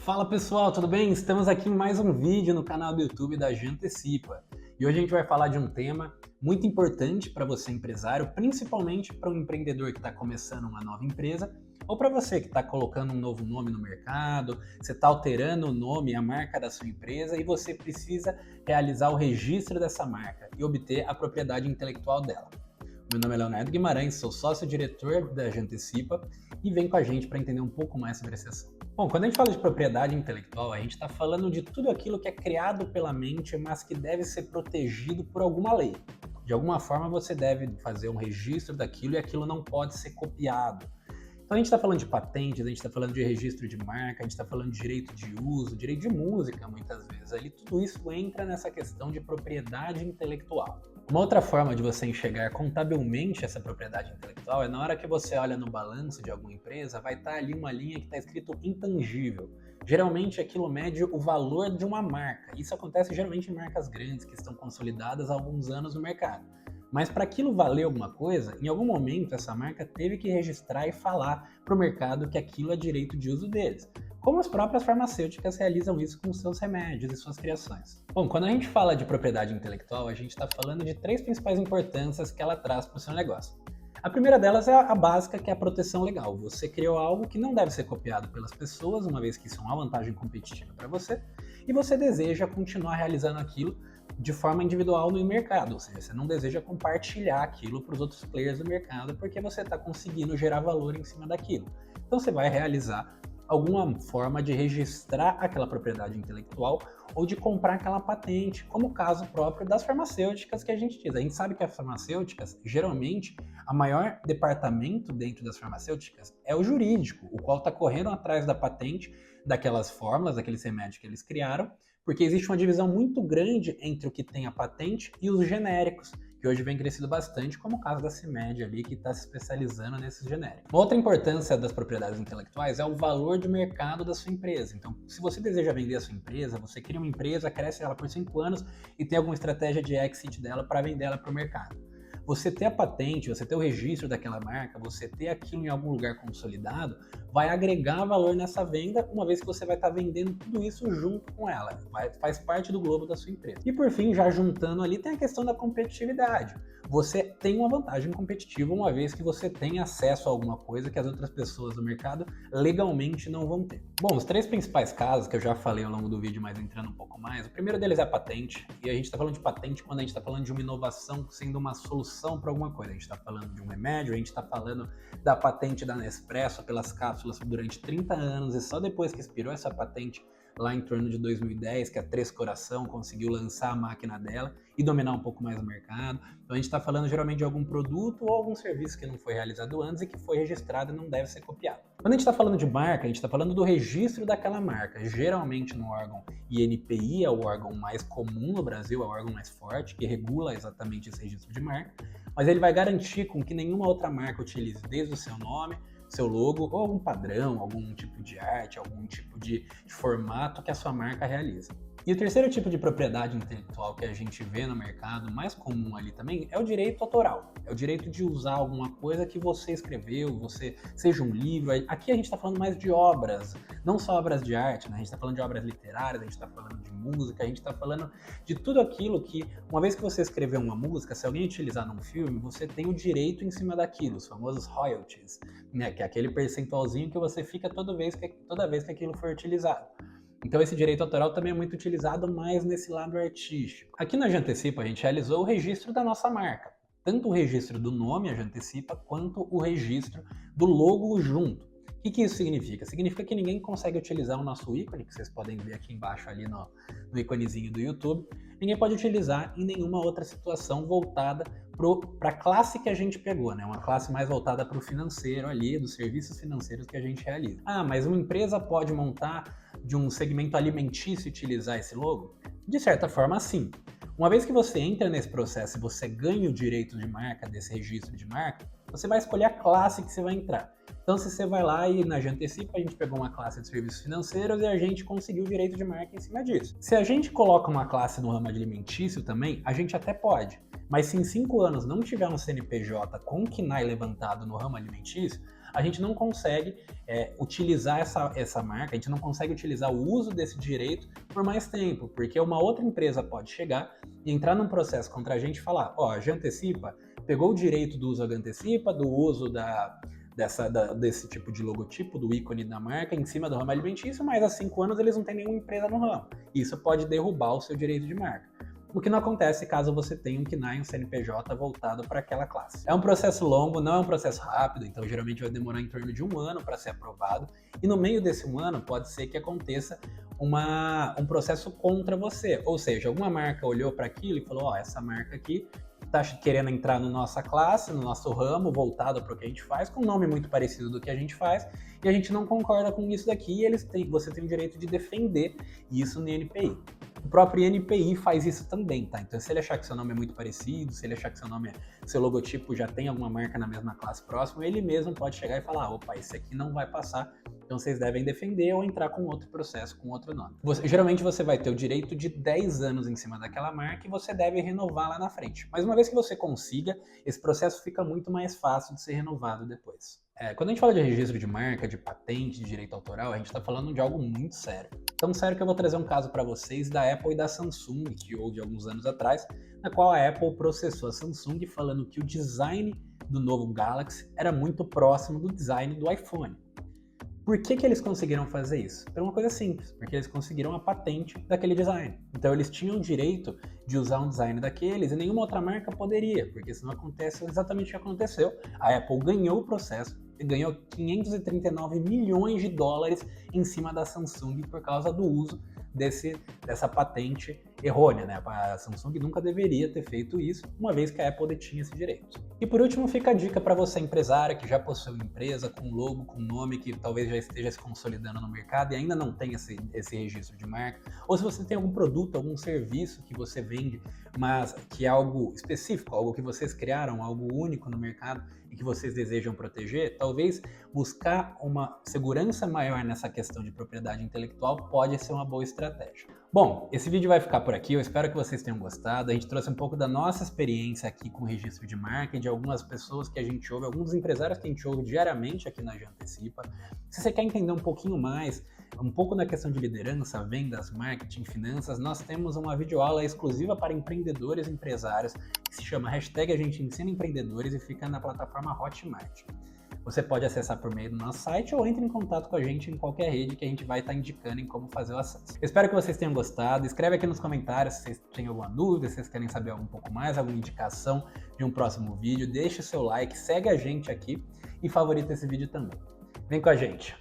Fala pessoal, tudo bem? Estamos aqui em mais um vídeo no canal do YouTube da Jantecipa. E hoje a gente vai falar de um tema muito importante para você empresário, principalmente para um empreendedor que está começando uma nova empresa, ou para você que está colocando um novo nome no mercado, você está alterando o nome e a marca da sua empresa e você precisa realizar o registro dessa marca e obter a propriedade intelectual dela. Meu nome é Leonardo Guimarães, sou sócio-diretor da Jantecipa e vem com a gente para entender um pouco mais sobre esse assunto. Bom, quando a gente fala de propriedade intelectual, a gente está falando de tudo aquilo que é criado pela mente, mas que deve ser protegido por alguma lei. De alguma forma você deve fazer um registro daquilo e aquilo não pode ser copiado. Então a gente está falando de patentes, a gente está falando de registro de marca, a gente está falando de direito de uso, direito de música muitas vezes. Ali tudo isso entra nessa questão de propriedade intelectual. Uma outra forma de você enxergar contabilmente essa propriedade intelectual é na hora que você olha no balanço de alguma empresa, vai estar ali uma linha que está escrito intangível. Geralmente aquilo mede o valor de uma marca. Isso acontece geralmente em marcas grandes que estão consolidadas há alguns anos no mercado. Mas para aquilo valer alguma coisa, em algum momento essa marca teve que registrar e falar para o mercado que aquilo é direito de uso deles. Como as próprias farmacêuticas realizam isso com seus remédios e suas criações. Bom, quando a gente fala de propriedade intelectual, a gente está falando de três principais importâncias que ela traz para o seu negócio. A primeira delas é a básica, que é a proteção legal. Você criou algo que não deve ser copiado pelas pessoas, uma vez que isso é uma vantagem competitiva para você, e você deseja continuar realizando aquilo de forma individual no mercado, ou seja, você não deseja compartilhar aquilo para os outros players do mercado porque você está conseguindo gerar valor em cima daquilo. Então você vai realizar alguma forma de registrar aquela propriedade intelectual ou de comprar aquela patente, como o caso próprio das farmacêuticas que a gente diz. A gente sabe que as farmacêuticas, geralmente, o maior departamento dentro das farmacêuticas é o jurídico, o qual está correndo atrás da patente daquelas fórmulas, daqueles remédios que eles criaram, porque existe uma divisão muito grande entre o que tem a patente e os genéricos, que hoje vem crescido bastante, como o caso da CIMED ali, que está se especializando nesses genéricos. Uma outra importância das propriedades intelectuais é o valor de mercado da sua empresa. Então, se você deseja vender a sua empresa, você cria uma empresa, cresce ela por 5 anos e tem alguma estratégia de exit dela para vender ela para o mercado. Você ter a patente, você ter o registro daquela marca, você ter aquilo em algum lugar consolidado, vai agregar valor nessa venda, uma vez que você vai estar vendendo tudo isso junto com ela. Faz parte do globo da sua empresa. E por fim, já juntando ali, tem a questão da competitividade. Você tem uma vantagem competitiva, uma vez que você tem acesso a alguma coisa que as outras pessoas do mercado legalmente não vão ter. Bom, os três principais casos que eu já falei ao longo do vídeo, mas entrando um pouco mais, o primeiro deles é a patente, e a gente está falando de patente quando a gente está falando de uma inovação sendo uma solução para alguma coisa. A gente está falando de um remédio, a gente está falando da patente da Nespresso pelas cápsulas durante 30 anos, e só depois que expirou essa patente, lá em torno de 2010, que a Três Coração conseguiu lançar a máquina dela e dominar um pouco mais o mercado. Então a gente está falando geralmente de algum produto ou algum serviço que não foi realizado antes e que foi registrado e não deve ser copiado. Quando a gente está falando de marca, a gente está falando do registro daquela marca, geralmente no órgão INPI, é o órgão mais comum no Brasil, é o órgão mais forte, que regula exatamente esse registro de marca, mas ele vai garantir com que nenhuma outra marca utilize desde o seu nome, seu logo ou algum padrão, algum tipo de arte, algum tipo de formato que a sua marca realiza. E o terceiro tipo de propriedade intelectual que a gente vê no mercado, mais comum ali também, é o direito autoral. É o direito de usar alguma coisa que você escreveu, seja um livro. Aqui a gente está falando mais de obras, não só obras de arte, né? A gente está falando de obras literárias, a gente está falando de música, a gente está falando de tudo aquilo que, uma vez que você escreveu uma música, se alguém utilizar num filme, você tem o direito em cima daquilo, os famosos royalties, né? Que é aquele percentualzinho que você fica toda vez que aquilo for utilizado. Então esse direito autoral também é muito utilizado mais nesse lado artístico. Aqui na Jantecipa a gente realizou o registro da nossa marca. Tanto o registro do nome, a Jantecipa, quanto o registro do logo junto. O que isso significa? Significa que ninguém consegue utilizar o nosso ícone, que vocês podem ver aqui embaixo ali no íconezinho do YouTube. Ninguém pode utilizar em nenhuma outra situação voltada para a classe que a gente pegou, né? Uma classe mais voltada para o financeiro ali, dos serviços financeiros que a gente realiza. Ah, mas uma empresa pode montar de um segmento alimentício e utilizar esse logo? De certa forma, sim. Uma vez que você entra nesse processo e você ganha o direito de marca, desse registro de marca, você vai escolher a classe que você vai entrar. Então, se você vai lá e na Jantecipa a gente pegou uma classe de serviços financeiros e a gente conseguiu o direito de marca em cima disso. Se a gente coloca uma classe no ramo alimentício também, a gente até pode. Mas se em 5 anos não tiver um CNPJ com KNAI levantado no ramo alimentício, a gente não consegue utilizar essa marca, a gente não consegue utilizar o uso desse direito por mais tempo, porque uma outra empresa pode chegar e entrar num processo contra a gente e falar, ó, a Jantecipa pegou o direito do uso da Jantecipa, do uso desse tipo de logotipo, do ícone da marca em cima do ramo alimentício, mas há 5 anos eles não têm nenhuma empresa no ramo. Isso pode derrubar o seu direito de marca. O que não acontece caso você tenha um KNAI, um CNPJ voltado para aquela classe. É um processo longo, não é um processo rápido, então geralmente vai demorar em torno de 1 ano para ser aprovado, e no meio desse 1 ano pode ser que aconteça um processo contra você, ou seja, alguma marca olhou para aquilo e falou, ó, essa marca aqui está querendo entrar na nossa classe, no nosso ramo, voltado para o que a gente faz, com um nome muito parecido do que a gente faz, e a gente não concorda com isso daqui, e você tem o direito de defender isso no INPI. O próprio INPI faz isso também, tá? Então, se ele achar que seu nome é muito parecido, se ele achar que seu logotipo já tem alguma marca na mesma classe próxima, ele mesmo pode chegar e falar, opa, esse aqui não vai passar, então vocês devem defender ou entrar com outro processo, com outro nome. Geralmente você vai ter o direito de 10 anos em cima daquela marca e você deve renovar lá na frente. Mas uma vez que você consiga, esse processo fica muito mais fácil de ser renovado depois. Quando a gente fala de registro de marca, de patente, de direito autoral, a gente está falando de algo muito sério. Tão sério que eu vou trazer um caso para vocês da Apple e da Samsung, que houve alguns anos atrás, na qual a Apple processou a Samsung falando que o design do novo Galaxy era muito próximo do design do iPhone. Por que eles conseguiram fazer isso? Por uma coisa simples, porque eles conseguiram a patente daquele design. Então eles tinham o direito de usar um design daqueles e nenhuma outra marca poderia, porque senão acontece exatamente o que aconteceu. A Apple ganhou o processo e ganhou 539 milhões de dólares em cima da Samsung por causa do uso dessa patente errônea, né? A Samsung nunca deveria ter feito isso, uma vez que a Apple detinha esse direito. E por último, fica a dica para você empresário que já possui uma empresa com logo, com nome, que talvez já esteja se consolidando no mercado e ainda não tem esse registro de marca, ou se você tem algum produto, algum serviço que você vende, mas que é algo específico, algo que vocês criaram, algo único no mercado e que vocês desejam proteger, talvez buscar uma segurança maior nessa questão de propriedade intelectual pode ser uma boa estratégia. Bom, esse vídeo vai ficar por aqui, eu espero que vocês tenham gostado. A gente trouxe um pouco da nossa experiência aqui com o registro de marca e de algumas pessoas que a gente ouve, alguns empresários que a gente ouve diariamente aqui na Jantecipa. Se você quer entender um pouquinho mais, um pouco na questão de liderança, vendas, marketing, finanças, nós temos uma videoaula exclusiva para empreendedores e empresários que se chama #A gente ensina empreendedores e fica na plataforma Hotmart. Você pode acessar por meio do nosso site ou entre em contato com a gente em qualquer rede que a gente vai estar indicando em como fazer o acesso. Eu espero que vocês tenham gostado. Escreve aqui nos comentários se vocês têm alguma dúvida, se vocês querem saber um pouco mais, alguma indicação de um próximo vídeo. Deixe o seu like, segue a gente aqui e favorita esse vídeo também. Vem com a gente!